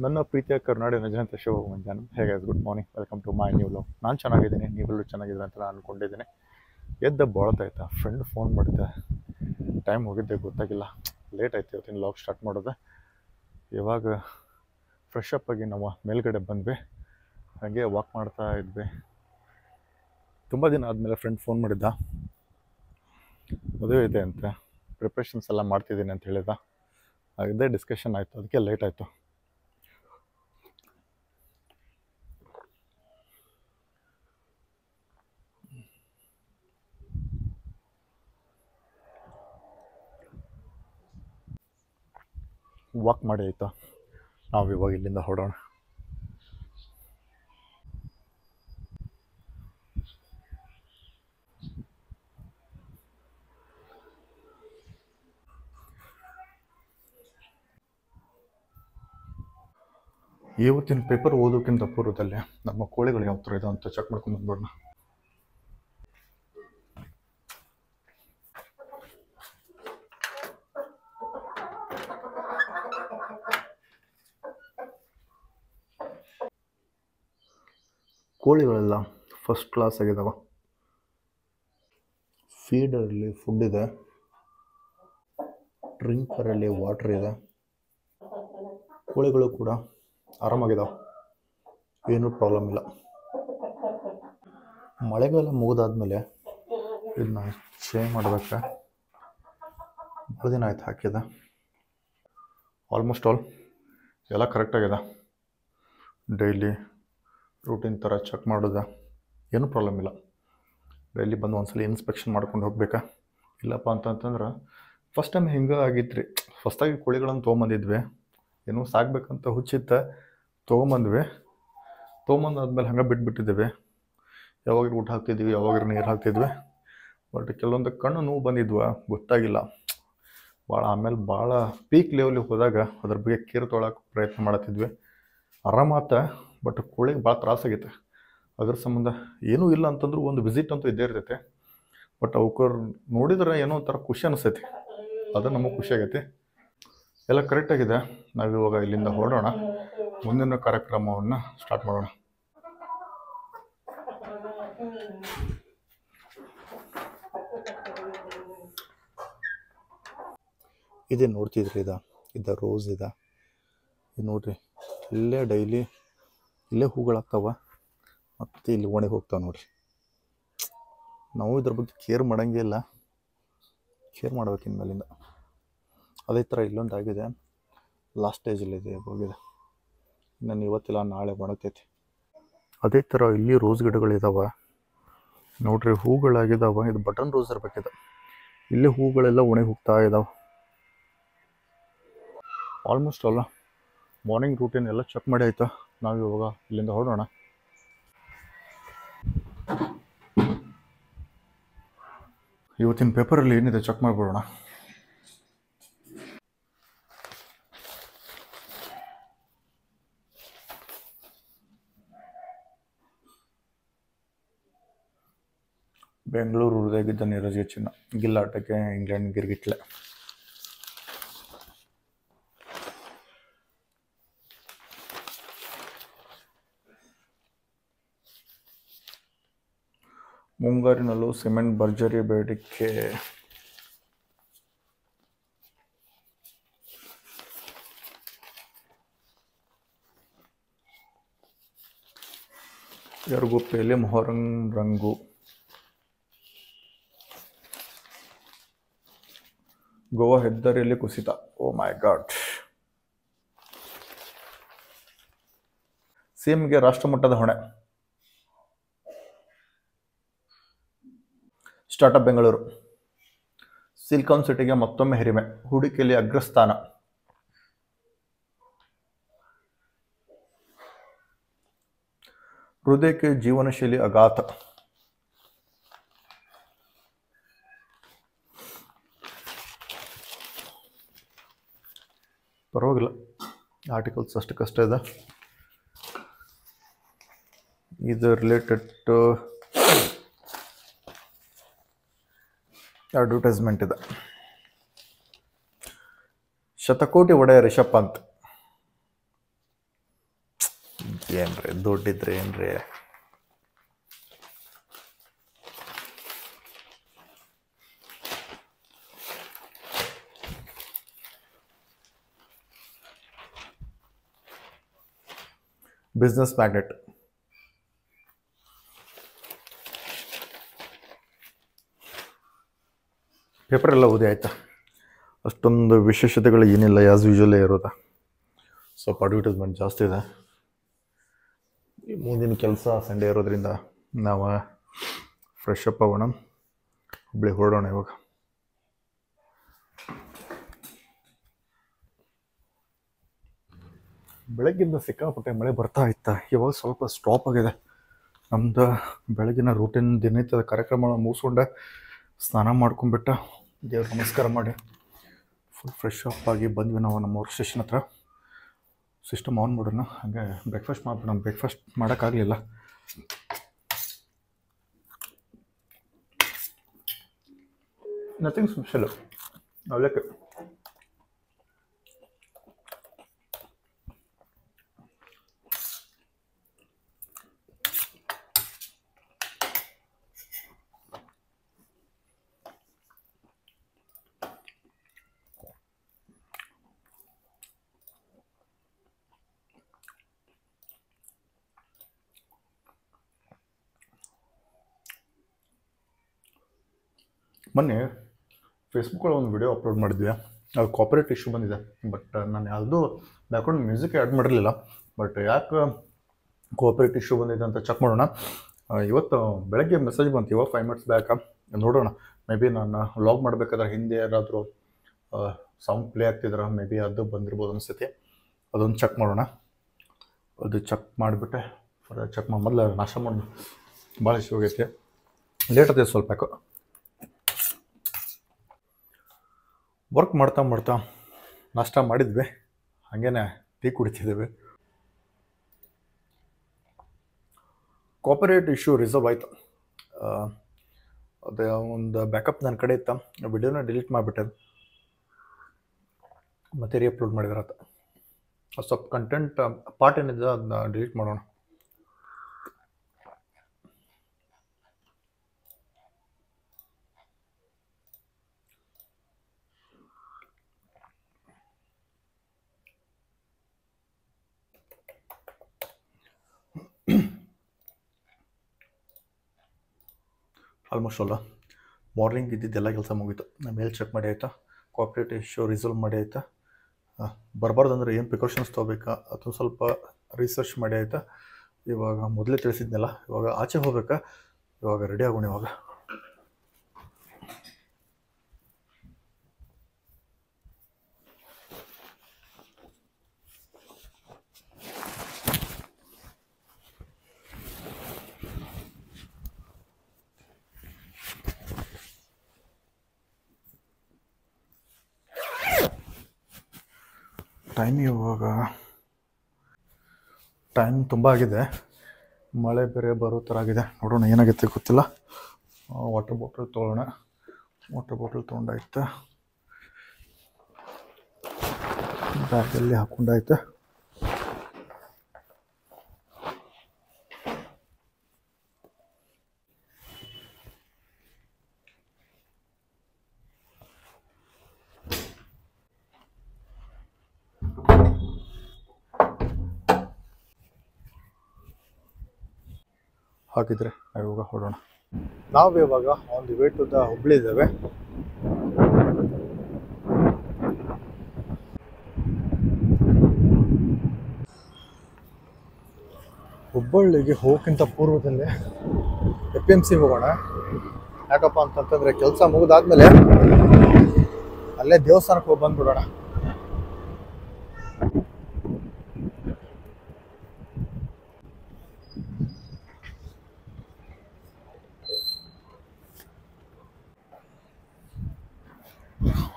ನನ್ನ ಪ್ರೀತಿಯ ಕರ್ನಾಡಿನ ಜನತೆ ಶುಭ ಮುಂಜಾನೆ. ಹೇಗೆ good morning, welcome to my new love. ನಾನು ಚೆನ್ನಾಗಿದ್ದೀನಿ, ನೀವೆಲ್ಲರೂ ಚೆನ್ನಾಗಿದ್ದೀರ ಅಂತ ನಾನು ಅಂದ್ಕೊಂಡಿದ್ದೀನಿ. ಎದ್ದ ಬಾಳ್ತಾಯ್ತಾ, ಫ್ರೆಂಡ್ ಫೋನ್ ಮಾಡಿದ್ದೆ, ಟೈಮ್ ಹೋಗಿದ್ದೆ ಗೊತ್ತಾಗಿಲ್ಲ, ಲೇಟ್ ಆಯ್ತು ಇವತ್ತಿನ ಲಾಗ್ ಸ್ಟಾರ್ಟ್ ಮಾಡೋದು. ಇವಾಗ ಫ್ರೆಶ್ ಅಪ್ ಆಗಿ ನಾವು ಮೇಲ್ಗಡೆ ಬಂದ್ವಿ, ಹಾಗೆ ವಾಕ್ ಮಾಡ್ತಾ ಇದ್ವಿ. ತುಂಬ ದಿನ ಆದಮೇಲೆ ಫ್ರೆಂಡ್ ಫೋನ್ ಮಾಡಿದ್ದ, ಮದುವೆ ಇದೆ ಅಂತ, ಪ್ರಿಪ್ರೇಷನ್ಸ್ ಎಲ್ಲ ಮಾಡ್ತಿದ್ದೀನಿ ಅಂತ ಹೇಳಿದ. ಅದೇ ಡಿಸ್ಕಷನ್ ಆಯಿತು, ಅದಕ್ಕೆ ಲೇಟ್ ಆಯಿತು. ವಾಕ್ ಮಾಡಿ ಆಯಿತಾ, ನಾವು ಇವಾಗ ಇಲ್ಲಿಂದ ಹೊರಡೋಣ. ಇವತ್ತಿನ ಪೇಪರ್ ಓದೋಕ್ಕಿಂತ ಪೂರ್ವದಲ್ಲೇ ನಮ್ಮ ಕೋಳಿಗಳು ಯಾವ ಥರ ಇದೆ ಅಂತ ಚೆಕ್ ಮಾಡ್ಕೊಂಡು ಬಂದ್ಬಿಡೋಣ. ಕೋಳಿಗಳೆಲ್ಲ ಫಸ್ಟ್ ಕ್ಲಾಸ್ ಆಗಿದ್ದಾವೆ. ಫೀಡರಲ್ಲಿ ಫುಡ್ ಇದೆ, ಡ್ರಿಂಕರಲ್ಲಿ ವಾಟರ್ ಇದೆ. ಕೋಳಿಗಳು ಕೂಡ ಆರಾಮಾಗಿದ್ದಾವೆ, ಏನೂ ಪ್ರಾಬ್ಲಮ್ ಇಲ್ಲ. ಮಳೆಗಾಲ ಮುಗಿದಾದ್ಮೇಲೆ ಇದನ್ನ ಚೇಂಜ್ ಮಾಡಬೇಕಾ, ಭಾಳ ದಿನ ಆಯ್ತು ಹಾಕಿದೆ. ಆಲ್ಮೋಸ್ಟ್ ಆಲ್ ಎಲ್ಲ ಕರೆಕ್ಟಾಗಿದೆ. ಡೈಲಿ ರೂಟೀನ್ ಥರ ಚೆಕ್ ಮಾಡೋದು, ಏನೂ ಪ್ರಾಬ್ಲಮ್ ಇಲ್ಲ. ಡೈಲಿ ಬಂದು ಒಂದ್ಸಲ ಇನ್ಸ್ಪೆಕ್ಷನ್ ಮಾಡ್ಕೊಂಡು ಹೋಗ್ಬೇಕಾ. ಇಲ್ಲಪ್ಪ ಅಂತಂತಂದ್ರೆ ಫಸ್ಟ್ ಟೈಮ್ ಹಿಂಗೆ ಆಗಿತ್ತು ರೀ. ಫಸ್ಟಾಗಿ ಕೋಳಿಗಳನ್ನು ತೊಗೊಂಬಂದಿದ್ವಿ, ಏನೋ ಸಾಕ್ಬೇಕಂತ ಹುಚ್ಚಿತ್ತ, ತೊಗೊಂಬಂದಾದ್ಮೇಲೆ ಹಂಗೆ ಬಿಟ್ಬಿಟ್ಟಿದ್ದೇವೆ. ಯಾವಾಗ ಊಟ ಹಾಕ್ತಿದ್ವಿ, ಯಾವಾಗ ನೀರು ಹಾಕ್ತಿದ್ವಿ. ಬಟ್ ಕೆಲವೊಂದು ಕಣ್ಣು ನೋವು ಬಂದಿದ್ವು, ಗೊತ್ತಾಗಿಲ್ಲ ಆಮೇಲೆ ಭಾಳ ಪೀಕ್ ಲೆವೆಲಿಗೆ ಹೋದಾಗ ಅದ್ರ ಬಗ್ಗೆ ಕೇರ್ ತೊಗೊಳಕ್ಕೆ ಪ್ರಯತ್ನ ಮಾಡತ್ತಿದ್ವಿ. ಆರಾಮಾತ, ಬಟ್ ಕೋಳಿಗೆ ಭಾಳ ತ್ರಾಸಾಗೈತೆ. ಅದ್ರ ಸಂಬಂಧ ಏನೂ ಇಲ್ಲ ಅಂತಂದ್ರೂ ಒಂದು ವಿಸಿಟ್ ಅಂತೂ ಇದ್ದೇ ಇರ್ತೈತೆ. ಬಟ್ ಅವಕ್ಕೆ ನೋಡಿದ್ರೆ ಏನೋ ಒಂಥರ ಖುಷಿ ಅನಿಸ್ತೈತಿ, ಅದು ನಮಗೆ ಖುಷಿ ಆಗೈತಿ. ಎಲ್ಲ ಕರೆಕ್ಟಾಗಿದೆ. ನಾವಿವಾಗ ಇಲ್ಲಿಂದ ಹೊರಡೋಣ, ಮುಂದಿನ ಕಾರ್ಯಕ್ರಮವನ್ನು ಸ್ಟಾರ್ಟ್ ಮಾಡೋಣ. ಇದೇ ನೋಡ್ತಿದ್ರಿ, ಇದ ರೋಸ್ ಇದು ನೋಡ್ರಿ. ಇಲ್ಲೇ ಡೈಲಿ ಇಲ್ಲೇ ಹೂಗಳಾಗ್ತಾವ ಮತ್ತು ಇಲ್ಲಿ ಒಣಗಿ ಹೋಗ್ತಾವೆ ನೋಡ್ರಿ. ನಾವು ಇದ್ರ ಬಗ್ಗೆ ಕೇರ್ ಮಾಡೋಂಗೇ ಇಲ್ಲ, ಕೇರ್ ಮಾಡ್ಬೇಕು ಇನ್ಮೇಲಿಂದ. ಅದೇ ಥರ ಇಲ್ಲೊಂದು ಆಗಿದೆ, ಲಾಸ್ಟ್ ಸ್ಟೇಜಲ್ಲಿದೆ, ಹೋಗಿದೆ. ನಾನು ಇವತ್ತಿಲ್ಲ ನಾಳೆ ಒಣಗ್ತೈತಿ. ಅದೇ ಥರ ಇಲ್ಲಿ ರೋಸ್ ಗಿಡಗಳಿದ್ದಾವೆ ನೋಡ್ರಿ, ಹೂಗಳಾಗಿದ್ದಾವೆ. ಇದು ಬಟನ್ ರೋಸ್ ಇರಬೇಕಿದೆ. ಇಲ್ಲೇ ಹೂಗಳೆಲ್ಲ ಒಣಗಿ ಹೋಗ್ತಾ ಇದ್ದಾವೆ. ಆಲ್ಮೋಸ್ಟ್ ಅಲ್ಲ ಮಾರ್ನಿಂಗ್ ರೂಟೀನ್ ಎಲ್ಲ ಚೆಕ್ ಮಾಡಿ ಆಯಿತಾ. ನಾವು ಇವಾಗ ಇಲ್ಲಿಂದ ಹೊರಡೋಣ. ಇವತ್ತಿನ ಪೇಪರಲ್ಲಿ ಏನಿದೆ ಚೆಕ್ ಮಾಡಿಬಿಡೋಣ. ಬೆಂಗಳೂರು ಹೃದಯಗಿದ್ದ ನೀರಜ್ಗೆ ಚಿನ್ನ, ಗಿಲ್ಲಾಟಕ್ಕೆ ಇಂಗ್ಲೆಂಡ್ ಗಿರ್ಗಿಟ್ಲೆ. ಮುಂಗಾರಿನಲ್ಲೂ ಸಿಮೆಂಟ್ ಭರ್ಜರಿ ಬೇಡಿಕೆ. ಯರಗುಪ್ಪೆಯಲ್ಲಿ ಮೊಹರಂ ರಂಗು. ಗೋವಾ ಹೆದ್ದಾರಿಯಲ್ಲಿ ಕುಸಿತ. ಓ ಮೈ ಗಾಡ್. ಸಿಎಂಗೆ ರಾಷ್ಟ್ರಮಟ್ಟದ ಹೊಣೆ. ಸ್ಟಾರ್ಟಪ್ ಬೆಂಗಳೂರು. ಸಿಲಿಕಾನ್ ಸಿಟಿಗೆ ಮತ್ತೊಮ್ಮೆ ಹಿರಿಮೆ, ಹೂಡಿಕೆಯಲ್ಲಿ ಅಗ್ರಸ್ಥಾನ. ಹೃದಯಕ್ಕೆ ಜೀವನಶೈಲಿ ಆಘಾತ. ಪರವಾಗಿಲ್ಲ, ಆರ್ಟಿಕಲ್ಸ್ ಅಷ್ಟಕ್ಕಷ್ಟೇ ಇದೆ. ಇದು ರಿಲೇಟೆಡ್ ಟು ಅಡ್ವರ್ಟೈಸ್ಮೆಂಟ್ ಇದೆ. ಶತಕೋಟಿ ಒಡೆಯ ರಿಷಬ್ ಪಂತ್. ಏನ್ರಿ ದುಡ್ಡಿದ್ರೆ ಏನ್ರಿ. Business magnet. ಪೇಪರ್ ಎಲ್ಲ ಓದಿ ಆಯ್ತಾ? ಅಷ್ಟೊಂದು ವಿಶೇಷತೆಗಳು ಏನಿಲ್ಲ, ಆ್ಯಸ್ ಯೂಶುವಲ್ಲೇ ಇರೋದು. ಸ್ವಲ್ಪ ಅಡ್ವರ್ಟೈಸ್ಮೆಂಟ್ ಜಾಸ್ತಿ ಇದೆ. ಮುಂದಿನ ಕೆಲಸ ಸಂಡೇ ಇರೋದ್ರಿಂದ ನಾವು ಫ್ರೆಶ್ ಅಪ್ ಆಗೋಣ, ಹುಬ್ಳಿ ಹೊರಡೋಣ ಇವಾಗ. ಬೆಳಗ್ಗಿಂದ ಸಿಕ್ಕಾಪಟ್ಟೆ ಮಳೆ ಬರ್ತಾ ಇತ್ತ, ಇವಾಗ ಸ್ವಲ್ಪ ಸ್ಟಾಪ್ ಆಗಿದೆ. ನಮ್ದು ಬೆಳಗಿನ ರೂಟೀನ್ ದಿನನಿತ್ಯದ ಕಾರ್ಯಕ್ರಮ ಮುಗಿಸ್ಕೊಂಡೆ ಸ್ನಾನ ಮಾಡ್ಕೊಂಡ್ಬಿಟ್ಟು ದೇವ್ರ ನಮಸ್ಕಾರ ಮಾಡಿ ಫುಲ್ ಫ್ರೆಶ್ ಅಪ್ ಆಗಿ ಬಂದ್ವಿ ನಾವು ನಮ್ಮ ಸ್ಟೇಷನ್ ಹತ್ರ. ಸಿಸ್ಟಮ್ ಆನ್ ಮಾಡೋಣ, ಹಾಗೆ ಬ್ರೇಕ್ಫಾಸ್ಟ್ ಮಾಡ್ಬಿಡೋಣ. ಬ್ರೇಕ್ಫಾಸ್ಟ್ ಮಾಡೋಕ್ಕಾಗಲಿಲ್ಲ. ನಥಿಂಗ್ ಸ್ಪೆಷಲ್, ಅವಲಕ್ಕಿ. ಮೊನ್ನೆ ಫೇಸ್ಬುಕ್ಕಲ್ಲಿ ಒಂದು ವಿಡಿಯೋ ಅಪ್ಲೋಡ್ ಮಾಡಿದ್ವಿ, ಅದು ಕಾಪರೇಟ್ ಇಶ್ಯೂ ಬಂದಿದೆ. ಬಟ್ ನಾನು ಯಾವುದೂ ಬ್ಯಾಕ್ಗ್ರೌಂಡ್ ಮ್ಯೂಸಿಕ್ ಆ್ಯಡ್ ಮಾಡಿರಲಿಲ್ಲ. ಬಟ್ ಯಾಕೆ ಕೋಆಪರೇಟ್ ಇಶ್ಯೂ ಬಂದಿದೆ ಅಂತ ಚೆಕ್ ಮಾಡೋಣ. ಇವತ್ತು ಬೆಳಗ್ಗೆ ಮೆಸೇಜ್ ಬಂತು, ಇವಾಗ 5 minutes ಬ್ಯಾಕ್. ನೋಡೋಣ, ಮೇ ಬಿ ನಾನು ವ್ಲಾಗ್ ಮಾಡಬೇಕಾದ್ರೆ ಹಿಂದೆ ಯಾರಾದರೂ ಸೌಂಡ್ ಪ್ಲೇ ಆಗ್ತಿದ್ರೆ ಮೇ ಬಿ ಅದು ಬಂದಿರ್ಬೋದು ಅನಿಸ್ತೈತಿ. ಅದೊಂದು ಚೆಕ್ ಮಾಡೋಣ. ಅದು ಚೆಕ್ ಮಾಡಿಬಿಟ್ಟೆ ಚೆಕ್ ಮಾಡಿ ಮೊದಲು ನಾಷ್ಟ ಮಾಡೋಣ. ಭಾಳ ಇಶ್ಯೂ ಆಗೈತಿ, ಲೇಟ್ ಆಗ್ತೈತೆ ಸ್ವಲ್ಪ. ಯಾಕೋ ವರ್ಕ್ ಮಾಡ್ತಾ ಮಾಡ್ತಾ ನಾಷ್ಟ ಮಾಡಿದ್ವಿ, ಹಾಗೇನೆ ಟೀ ಕುಡಿತಿದ್ದೀವಿ. ಕಾಪರೇಟ್ ಇಶ್ಯೂ ರಿಸಲ್ವ್ ಆಯಿತು. ಅದೇ ಒಂದು ಬ್ಯಾಕಪ್ ನನ್ನ ಕಡೆ ಇತ್ತು, ವಿಡಿಯೋನ ಡಿಲೀಟ್ ಮಾಡಿಬಿಟ್ಟೆ, ಮತ್ತೆ ರೀಅಪ್ಲೋಡ್ ಮಾಡಿದ್ರಾತ. ಸ್ವಲ್ಪ ಕಂಟೆಂಟ್ ಪಾರ್ಟ್ ಏನಿದೆ ಅದನ್ನ ಡಿಲೀಟ್ ಮಾಡೋಣ. ಆಲ್ಮೋಸ್ಟ್ ಅಲ್ಲ, ಮಾರ್ನಿಂಗ್ ಇದ್ದಿದ್ದೆಲ್ಲ ಕೆಲಸ ಮುಗೀತು. ಮೇಲ್ ಚೆಕ್ ಮಾಡಿ ಆಯಿತಾ, ಕಾಪರೇಟ್ ಇಶ್ಯೂ ರಿಸಾಲ್ವ್ ಮಾಡಿ ಆಯಿತಾ, ಬರಬಾರ್ದಂದ್ರೆ ಏನು ಪ್ರಿಕಾಷನ್ಸ್ ತೊಗೋಬೇಕಾ ಅಥವಾ ಸ್ವಲ್ಪ ರಿಸರ್ಚ್ ಮಾಡಿ ಆಯಿತಾ. ಇವಾಗ ಮೊದಲೇ ತಿಳಿಸಿದ್ನಲ್ಲ, ಇವಾಗ ಆಚೆ ಹೋಗ್ಬೇಕಾ, ಇವಾಗ ರೆಡಿ ಆಗೋಣ. ಇವಾಗ ಟೈಮ್ ತುಂಬ ಆಗಿದೆ, ಮಳೆ ಬೇರೆ ಬರೋ ಥರ ಆಗಿದೆ. ನೋಡೋಣ ಏನಾಗುತ್ತೆ ಗೊತ್ತಿಲ್ಲ. ವಾಟರ್ ಬಾಟಲ್ ತೊಗೊಳ್ಳೋಣ. ವಾಟರ್ ಬಾಟಲ್ ತೊಗೊಂಡಾಯ್ತು, ಬ್ಯಾಗಲ್ಲಿ ಹಾಕ್ಕೊಂಡಾಯ್ತು. ಹಾಕಿದರೆ ಇವಾಗ ಹೊರಡೋಣ. ನಾವು ಇವಾಗ on the way to the Hubli ಇದ್ದೇವೆ. ಹುಬ್ಬಳ್ಳಿಗೆ ಹೋಗೋಕ್ಕಿಂತ ಪೂರ್ವದಲ್ಲೇ APMC ಹೋಗೋಣ. ಯಾಕಪ್ಪ ಅಂತಂತಂದರೆ ಕೆಲಸ ಮುಗಿದಾದ್ಮೇಲೆ ಅಲ್ಲೇ ದೇವಸ್ಥಾನಕ್ಕೆ ಹೋಗಿ ಬಂದ್ಬಿಡೋಣ.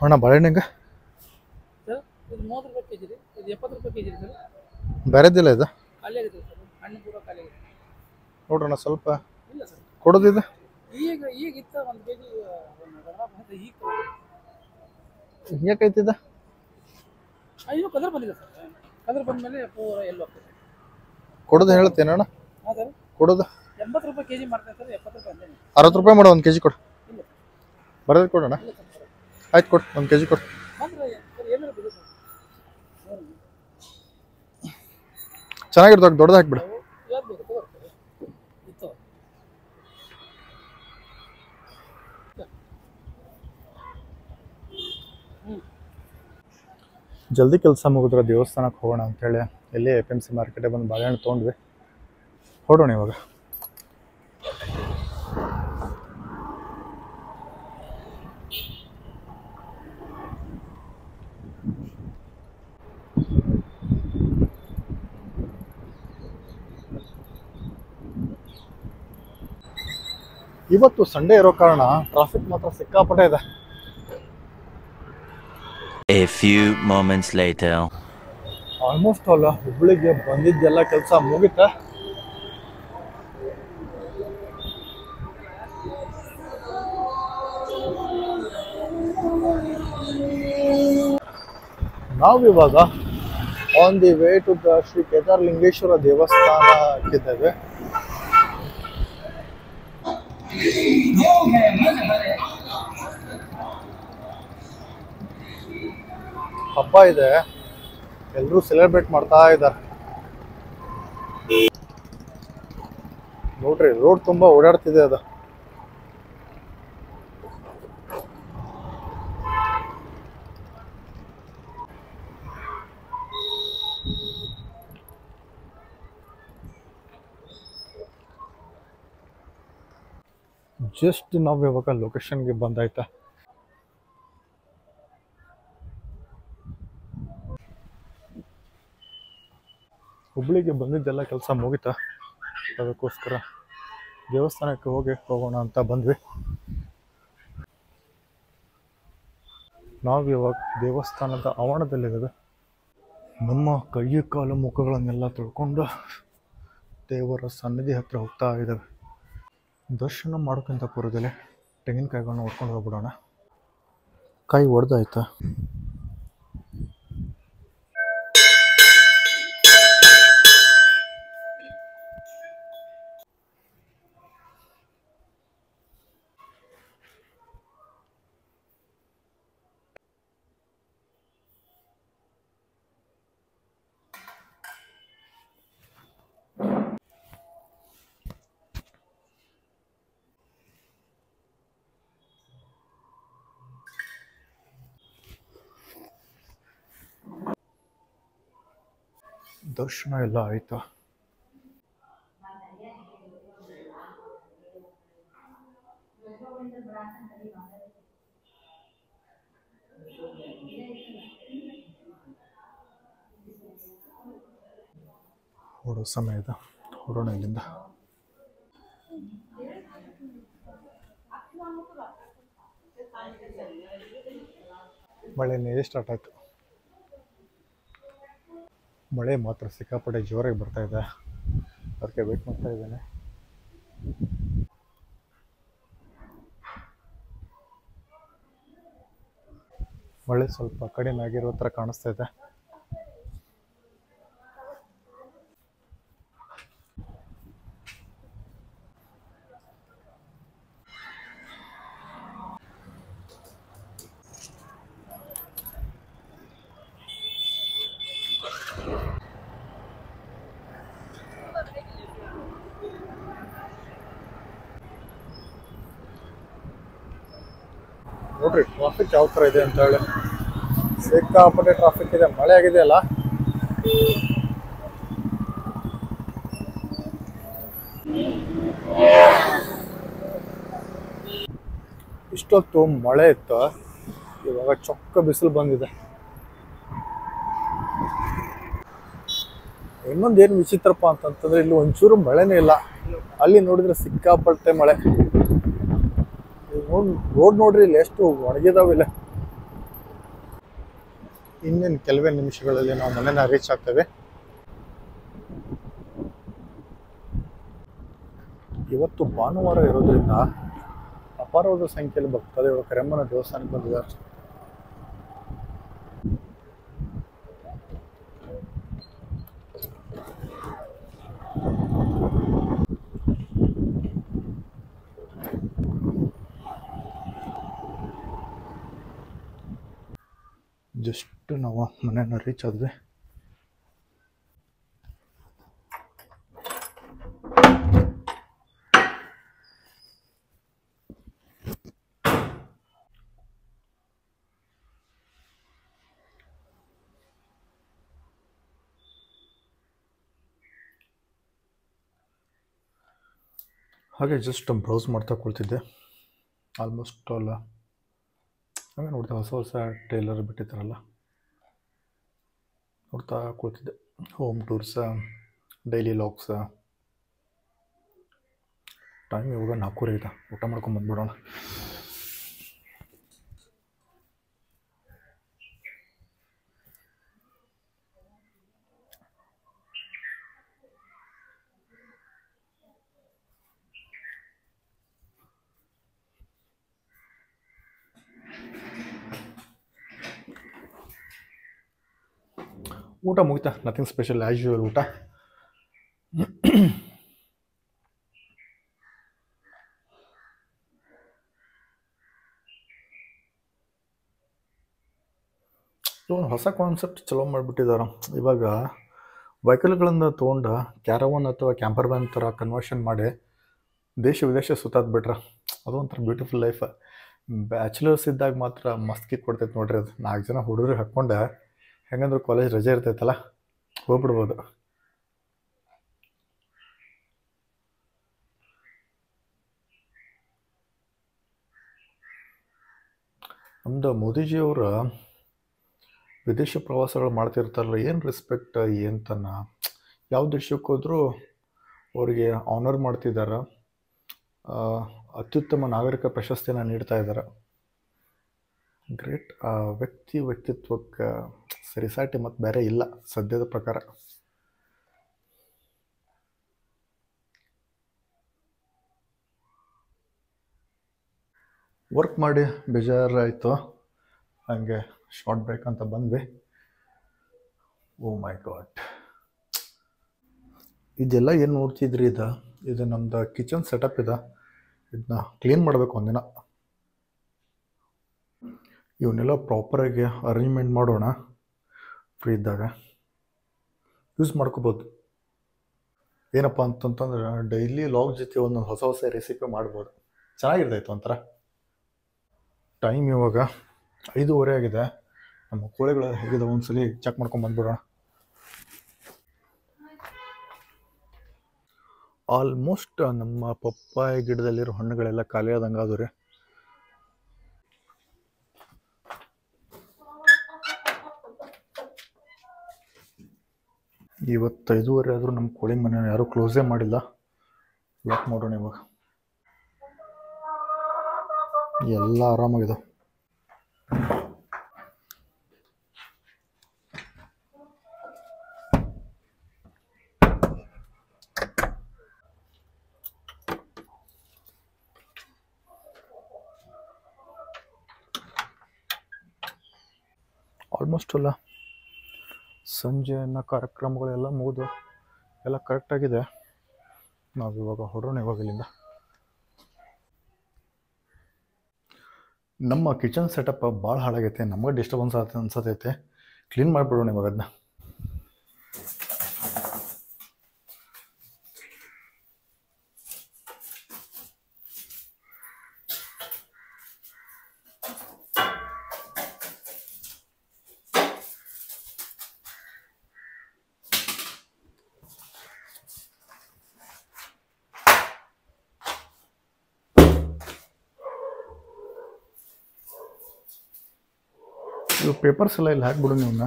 ಅಣ್ಣ ಬಾಳೆಹಣ್ಣಿಗೆ ಬೇರೆದಿಲ್ಲ ಇದು ನೋಡ್ರಣ್ಣ, ಸ್ವಲ್ಪ ಕೊಡೋದಿದೆ. ಯಾಕೈತಿದ ಕೊಡೋದು ಹೇಳ್ತೇನಣ್ಣ? ಕೊಡೋದು 80 ರೂಪಾಯಿ ಕೆಜಿ ಮಾಡ್ತಾ ಇದ್ದಾರೆ. 70 ರೂಪಾಯಿ 60 ರೂಪಾಯಿ ಮಾಡು. 1 ಕೆಜಿ ಕೊಡು. ಬರೋದು ಕೊಡೋಣ. ಆಯ್ತು ಕೊಡು, 1 ಕೆಜಿ ಕೊಡು. ಚೆನ್ನಾಗಿರ್ತಾವ, ದೊಡ್ಡದು ಹಾಕ್ಬಿಡು. ಜಲ್ದಿ ಕೆಲಸ ಮುಗಿದ್ರೆ ದೇವಸ್ಥಾನಕ್ಕೆ ಹೋಗೋಣ ಅಂತೇಳಿ ಎಲ್ಲಿ FMC ಮಾರ್ಕೆಟಿಗೆ ಬಂದು ಬಾಳೆಹಣ್ಣು ತೊಗೊಂಡ್ವಿ. ಹೊಡೋಣ ಇವಾಗ. ಇವತ್ತು ಸಂಡೇ ಇರೋ ಕಾರಣ ಟ್ರಾಫಿಕ್ ಮಾತ್ರ ಸಿಕ್ಕಾಪಟ್ಟೆ ಇದೆ. A few moments later. Almost ಅಲ್ಲ ಹುಬ್ಳಿಗೆ ಬಂದಿದ್ದೆಲ್ಲ ಕೆಲಸ ಮುಗಿತ. ನಾವಿವಾಗ on the way to the Shri Kedaralingeshwara ದೇವಸ್ಥಾನಕ್ಕಿದ್ದೇವೆ. ಹಬ್ಬ ಇದೆ, ಎಲ್ಲರೂ ಸೆಲೆಬ್ರೇಟ್ ಮಾಡ್ತಾ ಇದ್ದಾರೆ. ನೋಡ್ರಿ ರೋಡ್ ತುಂಬಾ ಓಡಾಡ್ತಿದೆ ಅದು. ಜಸ್ಟ್ ನಾವು ಇವಾಗ ಲೊಕೇಶನ್ಗೆ ಬಂದಾಯ್ತಾ. ಹುಬ್ಳಿಗೆ ಬಂದಿದ್ದೆಲ್ಲ ಕೆಲಸ ಮುಗಿತಾ, ಅದಕ್ಕೋಸ್ಕರ ದೇವಸ್ಥಾನಕ್ಕೆ ಹೋಗೋಣ ಅಂತ ಬಂದ್ವಿ. ನಾವು ಇವಾಗ ದೇವಸ್ಥಾನದ ಆವರಣದಲ್ಲಿದ್ದೇವೆ. ನಮ್ಮ ಕೈ ಕಾಲು ಮುಖಗಳನ್ನೆಲ್ಲ ತೊಳ್ಕೊಂಡು ದೇವರ ಸನ್ನಿಧಿ ಹತ್ರ ಹೋಗ್ತಾ ಇದ್ದೇವೆ. ದರ್ಶನ ಮಾಡೋಕ್ಕಿಂತ ಪೂರ್ವದಲ್ಲೇ ತೆಂಗಿನಕಾಯಿಗಳನ್ನ ಹೊಡ್ಕೊಂಡು ಹೋಗ್ಬಿಡೋಣ. ಕಾಯಿ ಒಡೆದಾಯ್ತಾ? ದರ್ಶನ ಎಲ್ಲ ಆಯ್ತಾ? ಹೊಡೋ ಸಮಯದ ಹೊಡೋಣ ಇಲ್ಲಿಂದ. ಮಳೆ ನೀರೇ ಸ್ಟಾರ್ಟ್ ಆಯ್ತು. ಮಳೆ ಮಾತ್ರ ಸಿಕ್ಕಾಪಟ್ಟೆ ಜೋರಾಗಿ ಬರ್ತಾ ಇದೆ, ಅದಕ್ಕೆ ವೇಟ್ ಮಾಡ್ತಾ ಇದ್ದೇನೆ. ಮಳೆ ಸ್ವಲ್ಪ ಕಡಿಮೆ ಆಗಿರೋ ಥರ ಕಾಣಿಸ್ತಾ ಇದೆ. ನೋಡ್ರಿ ಟ್ರಾಫಿಕ್ ಯಾವ ಥರ ಇದೆ ಅಂತ ಹೇಳಿ. ಸಿಕ್ಕಾಪಟ್ಟೆ ಟ್ರಾಫಿಕ್ ಇದೆ, ಮಳೆ ಆಗಿದೆ ಅಲ್ಲ. ಇಷ್ಟೊತ್ತು ಮಳೆ ಇತ್ತು, ಇವಾಗ ಚೊಕ್ಕ ಬಿಸಿಲು ಬಂದಿದೆ. ಇನ್ನೊಂದೇನು ವಿಚಿತ್ರಪ್ಪ ಅಂತಂತಂದ್ರೆ ಇಲ್ಲಿ ಒಂಚೂರು ಮಳೆನೇ ಇಲ್ಲ. ಅಲ್ಲಿ ನೋಡಿದ್ರೆ ಸಿಕ್ಕಾಪಟ್ಟೆ ಮಳೆ. ರೋಡ್ ನೋಡ್ರಿ ಇಲ್ಲಿ ಎಷ್ಟು ಒಣಗಿದಾವಿಲ್ಲ. ಇನ್ನೇನು ಕೆಲವೇ ನಿಮಿಷಗಳಲ್ಲಿ ನಾವು ಮನೆನ ರೀಚ್ ಆಗ್ತೇವೆ. ಇವತ್ತು ಭಾನುವಾರ ಇರೋದ್ರಿಂದ ಅಪಾರವಾದ ಸಂಖ್ಯೆಯಲ್ಲಿ ಭಕ್ತಾದಿಗಳು ಕರೆಮ್ಮನ ದೇವಸ್ಥಾನಕ್ಕೆ ಬಂದಿದ್ದಾರೆ. ಜಸ್ಟ್ ನಾವು ಮನೆಯನ್ನು ರೀಚ್ ಆದ್ವಿ. ಹಾಗೆ ಜಸ್ಟ್ ಬ್ರೌಸ್ ಮಾಡ್ತಾ ಕುಳಿತಿದ್ದೆ. ಆಲ್ಮೋಸ್ಟ್ ಆಲ್ ಹಾಗೆ ನೋಡ್ತಾ ಹೊಸ ಹೊಸ ಟೈಲರ್ ಬಿಟ್ಟಿದ್ದಾರಲ್ಲ ನೋಡ್ತಾ ಕುಳಿತಿದ್ದೆ. Home tours, daily vlogs. Time ಇವಾಗ 4:30 ಆಯ್ತಾ, ಊಟ ಮಾಡ್ಕೊಂಡು ಬಂದ್ಬಿಡೋಣ. ಊಟ ಮುಗಿತಾ, ನಥಿಂಗ್ ಸ್ಪೆಷಲ್ ಆ್ಯಸ್ ಯೂಶುವಲ್ ಊಟ. ಒಂದು ಹೊಸ ಕಾನ್ಸೆಪ್ಟ್ ಚಲೋ ಮಾಡಿಬಿಟ್ಟಿದ್ದಾರೆ. ಇವಾಗ ವೆಹಿಕಲ್ಗಳನ್ನು ತೊಗೊಂಡು ಕ್ಯಾರವಾನ್ ಅಥವಾ ಕ್ಯಾಂಪರ್ ವ್ಯಾನ್ ಥರ ಕನ್ವರ್ಷನ್ ಮಾಡಿ ದೇಶ ವಿದೇಶ ಸುತ್ತಾದ್ ಬಿಟ್ರೆ ಅದು ಒಂಥರ ಬ್ಯೂಟಿಫುಲ್ ಲೈಫ್. ಬ್ಯಾಚುಲರ್ಸ್ ಇದ್ದಾಗ ಮಾತ್ರ ಮಸ್ತ್ ಕಿಕ್ ಕೊಡ್ತೈತೆ ನೋಡ್ರಿ ಅದು. 4 ಜನ ಹುಡುಗರು ಹಾಕ್ಕೊಂಡು ಹೆಂಗಂದ್ರೆ ಕಾಲೇಜ್ ರಜೆ ಇರ್ತೈತಲ್ಲ ಹೋಗ್ಬಿಡ್ಬೋದು. ನಮ್ಮದು ಮೋದಿಜಿಯವರು ವಿದೇಶ ಪ್ರವಾಸಗಳು ಮಾಡ್ತಿರ್ತಾರಲ್ಲ, ಏನು ರೆಸ್ಪೆಕ್ಟ್ ಅಂತನ ಯಾವ ದೇಶಕ್ಕೆ ಹೋದರೂ ಅವರಿಗೆ ಆನರ್ ಮಾಡ್ತಿದ್ದಾರೆ. ಅತ್ಯುತ್ತಮ ನಾಗರಿಕ ಪ್ರಶಸ್ತಿಯನ್ನು ನೀಡ್ತಾ ಇದ್ದಾರೆ. ಗ್ರೇಟ್. ವ್ಯಕ್ತಿತ್ವಕ್ಕೆ ಸರಿಸಾಟಿ ಮತ್ತು ಬೇರೆ ಇಲ್ಲ ಸದ್ಯದ ಪ್ರಕಾರ. ವರ್ಕ್ ಮಾಡಿ ಬೇಜಾರಾಯಿತು, ಹಂಗೆ ಶಾರ್ಟ್ ಬ್ರೇಕ್ ಅಂತ ಬಂದ್ವಿ. ಓ ಮೈ ಗಾಡ್, ಇದೆಲ್ಲ ಏನು ನೋಡ್ತಿದ್ರಿ? ಇದು ನಮ್ಮದು ಕಿಚನ್ ಸೆಟಪ್ ಇದೆ. ಇದನ್ನ ಕ್ಲೀನ್ ಮಾಡಬೇಕು ಒಂದಿನ. ಇವನ್ನೆಲ್ಲ ಪ್ರಾಪರಾಗಿ ಅರೇಂಜ್ಮೆಂಟ್ ಮಾಡೋಣ. ಫ್ರೀ ಇದ್ದಾಗ ಯೂಸ್ ಮಾಡ್ಕೋಬೋದು. ಏನಪ್ಪ ಅಂತಂತಂದ್ರೆ ಡೈಲಿ ಲಾಗ್ ಜೊತೆ ಒಂದೊಂದು ಹೊಸ ಹೊಸ ರೆಸಿಪಿ ಮಾಡ್ಬೋದು. ಚೆನ್ನಾಗಿರ್ತೈತೆ ಒಂಥರ. ಟೈಮ್ ಇವಾಗ 5:30 ಆಗಿದೆ. ನಮ್ಮ ಕೋಳಿಗಳು ಹೇಗಿದೆ ಒಂದ್ಸಲಿ ಚೆಕ್ ಮಾಡ್ಕೊಂಡು ಬಂದ್ಬಿಡೋಣ. ಆಲ್ಮೋಸ್ಟ್ ನಮ್ಮ ಪಪ್ಪಾಯ ಗಿಡದಲ್ಲಿರೋ ಹಣ್ಣುಗಳೆಲ್ಲ ಖಾಲಿ ಆದಂಗೆ ಆದವು ರೀ. ಇವತ್ತು 5:30 ಆದರೂ ನಮ್ಮ ಕೋಳಿ ಮನೆ ಯಾರೂ ಕ್ಲೋಸೇ ಮಾಡಿಲ್ಲ. ಲಾಕ್ ಮಾಡೋಣ ಇವಾಗ. ಎಲ್ಲ ಆರಾಮಾಗಿದೆ. ಆಲ್ಮೋಸ್ಟ್ ಅಲ್ಲ ಸಂಜೆನ ಕಾರ್ಯಕ್ರಮಗಳೆಲ್ಲ ಮುಗಿದು ಎಲ್ಲ ಕರೆಕ್ಟಾಗಿದೆ. ನಾವು ಇವಾಗ ಹೊರಡೋಣ ಇವಾಗ ಇಲ್ಲಿಂದ. ನಮ್ಮ ಕಿಚನ್ ಸೆಟಪ್ ಭಾಳ ಹಾಳಾಗೈತೆ, ನಮಗೆ ಡಿಸ್ಟರ್ಬೆನ್ಸ್ ಅನ್ಸತೈತೆ. ಕ್ಲೀನ್ ಮಾಡಿಬಿಡೋಣ ಇವಾಗ ಅದನ್ನ. ಇವು ಪೇಪರ್ಸ್ ಎಲ್ಲ ಇಲ್ಲಿ ಹಾಕ್ಬಿಡು ನೀವನ್ನ.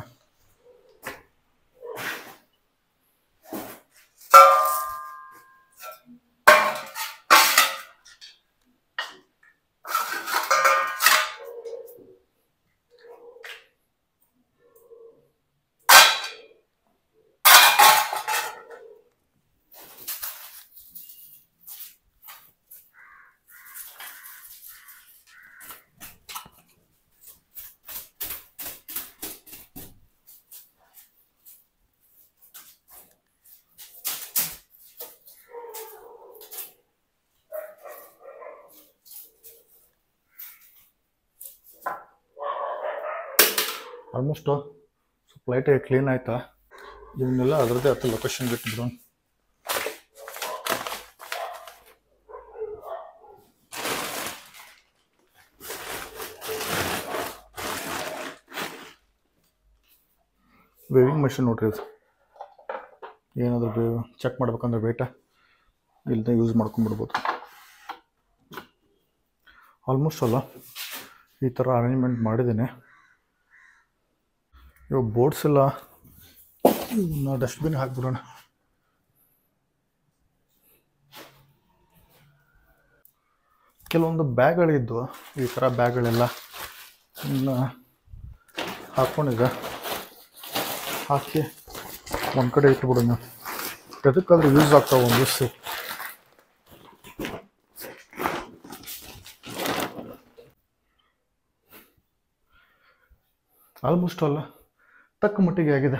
ಆಲ್ಮೋಸ್ಟು ಸ್ವಲ್ಪ ಲೈಟಾಗಿ ಕ್ಲೀನ್ ಆಯಿತಾ. ಇವನ್ನೆಲ್ಲ ಅದರದ್ದೇ ಹತ್ತು ಲೊಕೇಶನ್ಗೆ ಇಟ್ಬಿಡೋಣ. ವೇವಿಂಗ್ ಮಷಿನ್ ನೋಡ್ರಿ ಇದು. ಏನಾದರೂ ಚೆಕ್ ಮಾಡ್ಬೇಕಂದ್ರೆ ವೇಟ ಇಲ್ಲದೆ ಯೂಸ್ ಮಾಡ್ಕೊಂಡ್ಬಿಡ್ಬೋದು. ಆಲ್ಮೋಸ್ಟ್ ಅಲ್ಲ ಈ ಥರ ಅರೇಂಜ್ಮೆಂಟ್ ಮಾಡಿದ್ದೀನಿ. ಇವಾಗ ಬೋರ್ಡ್ಸ್ ಎಲ್ಲ ನಾವು ಡಸ್ಟ್ಬಿನ್ ಹಾಕ್ಬಿಡೋಣ. ಕೆಲವೊಂದು ಬ್ಯಾಗ್ಗಳಿದ್ದು ಈ ಥರ ಬ್ಯಾಗ್ಗಳೆಲ್ಲ ಇನ್ನು ಹಾಕ್ಕೊಂಡಿದ್ದೆ, ಹಾಕಿ ಒಂದು ಕಡೆ ಇಟ್ಬಿಡೋಣ. ಎದಕ್ಕಾದ್ರೂ ಯೂಸ್ ಆಗ್ತಾವೆ ಒಂದು ದಿವಸ. ಆಲ್ಮೋಸ್ಟ್ ಅಲ್ಲ ತಕ್ಕ ಮಟ್ಟಿಗೆ ಆಗಿದೆ.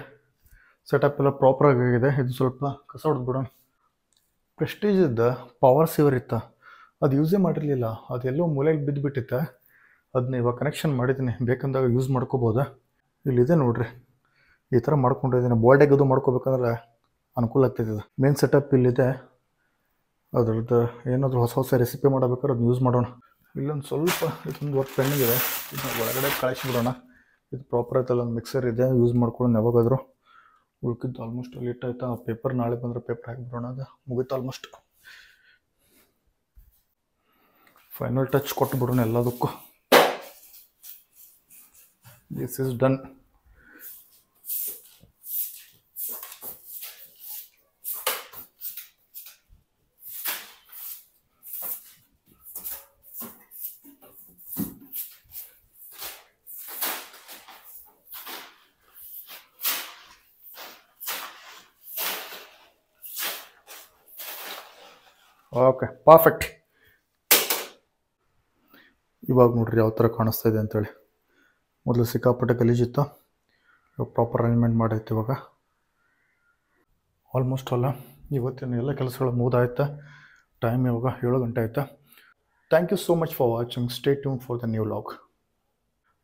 ಸೆಟಪ್ ಎಲ್ಲ ಪ್ರಾಪರಾಗಿ ಆಗಿದೆ. ಇದು ಸ್ವಲ್ಪ ಕಸ ಹೊಡೆದ್ಬಿಡೋಣ. ಪ್ರೆಸ್ಟೀಜಿದ್ದ ಪವರ್ ಸೇವರ್ ಇತ್ತು, ಅದು ಯೂಸೇ ಮಾಡಿರಲಿಲ್ಲ. ಅದೆಲ್ಲೋ ಮೂಲೆಯಲ್ಲಿ ಬಿದ್ದುಬಿಟ್ಟಿತ್ತೆ. ಅದನ್ನ ಇವಾಗ ಕನೆಕ್ಷನ್ ಮಾಡಿದ್ದೀನಿ, ಬೇಕಂದಾಗ ಯೂಸ್ ಮಾಡ್ಕೋಬೋದಾ. ಇಲ್ಲಿದೆ ನೋಡಿರಿ, ಈ ಥರ ಮಾಡ್ಕೊಂಡಿದ್ದೀನಿ. ಬೋರ್ಡೆಗೆ ಅದು ಮಾಡ್ಕೋಬೇಕಂದ್ರೆ ಅನುಕೂಲ ಆಗ್ತೈತೆ. ಇದು ಮೇನ್ ಸೆಟಪ್ ಇಲ್ಲಿದೆ. ಅದ್ರದ್ದು ಏನಾದರೂ ಹೊಸ ಹೊಸ ರೆಸಿಪಿ ಮಾಡಬೇಕಾದ್ರೆ ಅದನ್ನ ಯೂಸ್ ಮಾಡೋಣ. ಇಲ್ಲೊಂದು ಸ್ವಲ್ಪ ಇದೊಂದು ವರ್ಕ್ ಪೆಂಡಿಂಗ್ ಇದೆ, ಇದನ್ನ ಒಳಗಡೆ ಕಳಿಸಿಬಿಡೋಣ. ಇದು ಪ್ರಾಪರ್ ಆಯ್ತಲ್ಲ, ಒಂದು ಮಿಕ್ಸರ್ ಇದೆ, ಯೂಸ್ ಮಾಡ್ಕೊಳ್ಳೋಣ ಯಾವಾಗಾದರೂ. ಉಳ್ಕಿದ್ದು ಆಲ್ಮೋಸ್ಟ್ ಅಲ್ಲಿ ಇಟ್ಟಾಯ್ತಾ. ಪೇಪರ್ ನಾಳೆ ಬಂದರೆ ಪೇಪರ್ ಹಾಕಿಬಿಡೋಣ. ಅದು ಮುಗೀತು ಆಲ್ಮೋಸ್ಟ್. ಫೈನಲ್ ಟಚ್ ಕೊಟ್ಟುಬಿಡೋಣ ಎಲ್ಲದಕ್ಕೂ. This is done. Okay, perfect. ಇವಾಗ ನೋಡ್ರಿ ಯಾವ ಥರ ಕಾಣಿಸ್ತಾ ಇದೆ ಅಂತೇಳಿ. ಮೊದಲು ಸಿಕ್ಕಾಪಟ್ಟೆ ಗಲೀಜಿತ್ತು, ಇವಾಗ ಪ್ರಾಪರ್ ಅರೇಂಜ್ಮೆಂಟ್ ಮಾಡೈತೆ. ಇವಾಗ ಆಲ್ಮೋಸ್ಟ್ ಅಲ್ಲ ಇವತ್ತಿನ ಎಲ್ಲ ಕೆಲಸಗಳು ಮುಗಿದಾಯ್ತಾ. ಟೈಮ್ ಇವಾಗ 7 ಗಂಟೆ ಆಯಿತಾ. Thank you so much for watching. Stay tuned for the new log.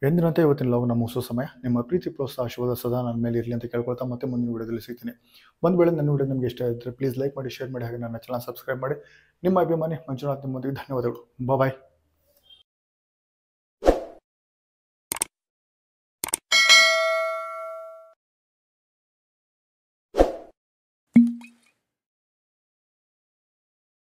ಎಂದಿನಂತೆ ಇವತ್ತಿನ ಲಾಗ್ ನಮ್ಮ ಮುಗಿಸೋ ಸಮಯ. ನಿಮ್ಮ ಪ್ರೀತಿ ಪ್ರೋತ್ಸಾಹ ಆಶೀರ್ವಾದ ಸದಾ ನನ್ನ ಮೇಲೆ ಇರಲಿ ಅಂತ ಕೇಳ್ಕೊಳ್ತಾ ಮತ್ತೆ ಮುಂದಿನ ವಿಡಿಯೋದಲ್ಲಿ ಸಿಗ್ತೀನಿ. ಒಂದು ವೇಳೆ ನನ್ನ ವಿಡಿಯೋ ನಿಮಗೆ ಇಷ್ಟ ಆಗಿದ್ದರೆ ಪ್ಲೀಸ್ ಲೈಕ್ ಮಾಡಿ, ಶೇರ್ ಮಾಡಿ, ಹಾಗೆ ನನ್ನ ಚಾನಲ್ ಸಬ್ಸ್ಕ್ರೈಬ್ ಮಾಡಿ. ನಿಮ್ಮ ಅಭಿಮಾನಿ ಮಂಜುನಾಥ್ ನಿಮ್ಮೊಂದಿಗೆ. ಧನ್ಯವಾದಗಳು. ಬಾಯ್.